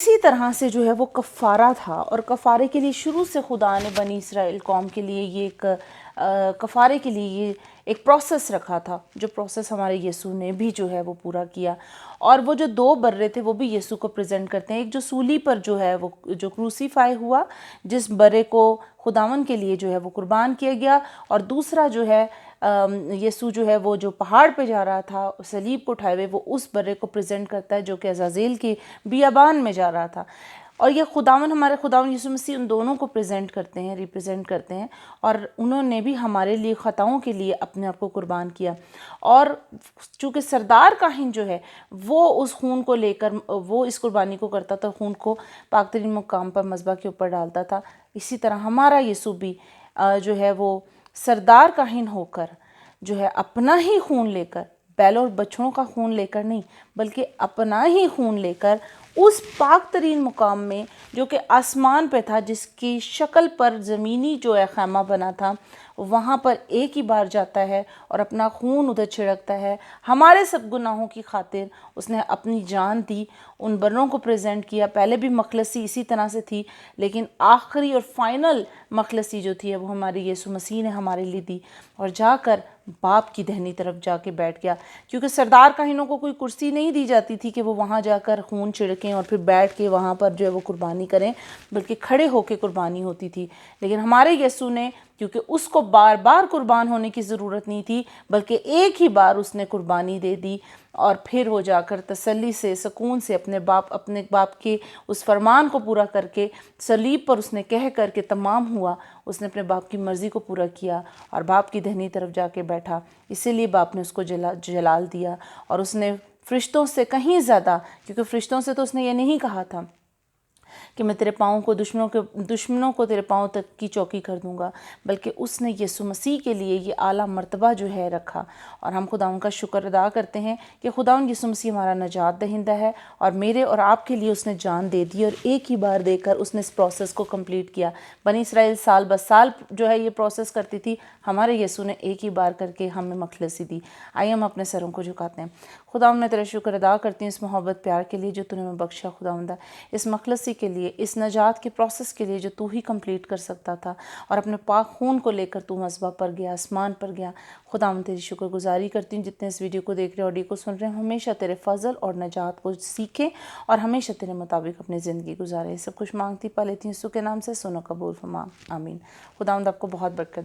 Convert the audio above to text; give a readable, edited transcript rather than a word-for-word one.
اسی طرح سے جو ہے وہ کفارہ تھا، اور کفارے کے لیے شروع سے خدا نے بنی اسرائیل قوم کے لیے یہ ایک کفارے کے لیے یہ ایک پروسیس رکھا تھا، جو پروسیس ہمارے یسوع نے بھی جو ہے وہ پورا کیا۔ اور وہ جو دو برے تھے وہ بھی یسوع کو پریزنٹ کرتے ہیں، ایک جو سولی پر جو ہے وہ جو کروسیفائی ہوا، جس برے کو خداون کے لیے جو ہے وہ قربان کیا گیا، اور دوسرا جو ہے یسوع جو ہے وہ جو پہاڑ پہ جا رہا تھا صلیب کو اٹھائے ہوئے، وہ اس برے کو پریزنٹ کرتا ہے جو کہ عزازیل کے بیابان میں جا رہا تھا۔ اور یہ خداون ہمارے خداون یسوع مسیح ان دونوں کو پریزنٹ کرتے ہیں، ریپریزنٹ کرتے ہیں، اور انہوں نے بھی ہمارے لیے خطاؤں کے لیے اپنے آپ کو قربان کیا۔ اور چونکہ سردار کاہن جو ہے وہ اس خون کو لے کر وہ اس قربانی کو کرتا تھا، خون کو پاک ترین مقام پر مذبح کے اوپر ڈالتا تھا، اسی طرح ہمارا یسوع بھی جو ہے وہ سردار کاہن ہو کر جو ہے اپنا ہی خون لے کر، بیلوں اور بچھڑوں کا خون لے کر نہیں بلکہ اپنا ہی خون لے کر اس پاک ترین مقام میں جو کہ آسمان پہ تھا، جس کی شکل پر زمینی جو ہے خیمہ بنا تھا، وہاں پر ایک ہی بار جاتا ہے اور اپنا خون ادھر چھڑکتا ہے۔ ہمارے سب گناہوں کی خاطر اس نے اپنی جان دی، ان بروں کو پریزنٹ کیا۔ پہلے بھی مخلصی اسی طرح سے تھی، لیکن آخری اور فائنل مخلصی جو تھی وہ ہمارے یسوع مسیح نے ہمارے لیے دی، اور جا کر باپ کی دہنی طرف جا کے بیٹھ گیا۔ کیونکہ سردار کاہنوں کو کوئی کرسی نہیں دی جاتی تھی کہ وہ وہاں جا کر خون چھڑکیں اور پھر بیٹھ کے وہاں پر جو ہے وہ قربانی کریں، بلکہ کھڑے ہو کے قربانی ہوتی تھی۔ لیکن ہمارے یسوع نے، کیونکہ اس کو بار بار قربان ہونے کی ضرورت نہیں تھی، بلکہ ایک ہی بار اس نے قربانی دے دی، اور پھر وہ جا کر تسلی سے، سکون سے اپنے باپ کے اس فرمان کو پورا کر کے صلیب پر اس نے کہہ کر کے تمام ہوا، اس نے اپنے باپ کی مرضی کو پورا کیا اور باپ کی دہنی طرف جا کے بیٹھا۔ اسی لیے باپ نے اس کو جلال دیا، اور اس نے فرشتوں سے کہیں زیادہ، کیونکہ فرشتوں سے تو اس نے یہ نہیں کہا تھا کہ میں تیرے پاؤں کو دشمنوں کو تیرے پاؤں تک کی چوکی کر دوں گا، بلکہ اس نے یسوع مسیح کے لیے یہ اعلیٰ مرتبہ جو ہے رکھا۔ اور ہم خداوند کا شکر ادا کرتے ہیں کہ خداوند یسوع مسیح ہمارا نجات دہندہ ہے، اور میرے اور آپ کے لیے اس نے جان دے دی، اور ایک ہی بار دے کر اس نے اس پروسیس کو کمپلیٹ کیا۔ بنی اسرائیل سال بہ سال جو ہے یہ پروسیس کرتی تھی، ہمارے یسوع نے ایک ہی بار کر کے ہمیں مخلصی دی۔ آئیے ہم اپنے سروں کو جھکاتے ہیں۔ خداوند میں تیرا شکر ادا کرتی ہوں اس محبت پیار کے لیے جو تو نے ہمیں بخشا خداوند، اس مخلصی کے لیے، اس نجات کے پروسیس کے لیے جو تو ہی کمپلیٹ کر سکتا تھا، اور اپنے پاک خون کو لے کر تو مذبح پر گیا، آسمان پر گیا۔ خداوند تیری شکر گزاری کرتی ہوں، جتنے اس ویڈیو کو دیکھ رہے ہیں، آڈیو کو سن رہے ہیں، ہمیشہ تیرے فضل اور نجات کو سیکھیں اور ہمیشہ تیرے مطابق اپنی زندگی گزاریں۔ سب کچھ مانگتی پا لیتی ہوں یسوع کے نام سے، سنو قبول فرما، آمین۔ خداوند آپ کو بہت برکت دے۔